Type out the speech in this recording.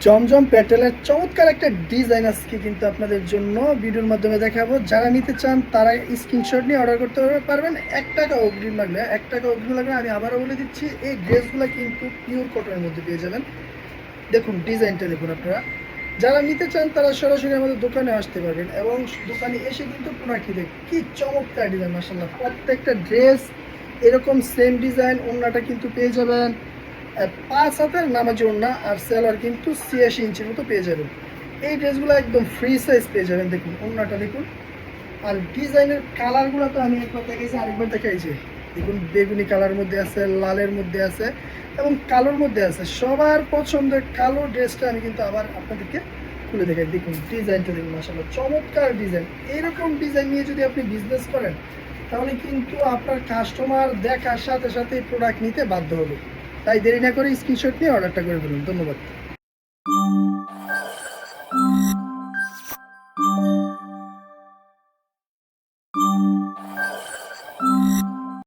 জমজম প্যাটেলের চমৎকার একটা ডিজাইন আজকে কিন্তু আপনাদের জন্য ভিডিওর মাধ্যমে দেখাবো। যারা নিতে চান তারা স্ক্রিনশট নিয়ে অর্ডার করতে পারবেন। 1 টাকা অগ্রিম লাগবে, 1 টাকা অগ্রিম লাগবে। আমি আবারও বলে দিচ্ছি, এই ড্রেসগুলো কিন্তু পিওর কটনের মধ্যে পেয়ে যাবেন। দেখুন ডিজাইনটা দেখুন আপনারা। যারা নিতে চান তারা সরাসরি আমাদের দোকানে আসতে পারবেন এবং দোকানে এসে কিন্তু প্রোডাক্টটি দেখুন কি চমৎকার ডিজাইন। মাশাআল্লাহ, প্রত্যেকটা ড্রেস এরকম সেম ডিজাইন। ওড়নাটা কিন্তু পেয়ে যাবেন 5 হাতের নামাজি ওড়না, আর সেলার কিন্তু 86 ইঞ্চির মতো পেয়ে যাবেন। এই ড্রেসগুলো একদম ফ্রি সাইজ পেয়ে যাবেন। দেখুন ওড়নাটা দেখুন, আর ডিজাইনের কালারগুলো তো আমি একবার দেখাইছি, আরেকবার দেখাইছি। দেখুন বেগুনি কালার মধ্যে আছে, লালের মধ্যে আছে এবং কালোর মধ্যে আছে। সবার পছন্দের কালো ড্রেসটা আমি কিন্তু আবার আপনাদেরকে খুলে দেখাই। দেখুন ডিজাইনটা দেখুন, মাশাআল্লাহ চমৎকার ডিজাইন। এইরকম ডিজাইন নিয়ে যদি আপনি বিজনেস করেন তাহলে কিন্তু আপনার কাস্টমার দেখার সাথে সাথে প্রোডাক্ট নিতে বাধ্য হবে। তাই দেরি না করে স্ক্রিনশট নিয়ে অর্ডারটা করে ফেলুন। ধন্যবাদ।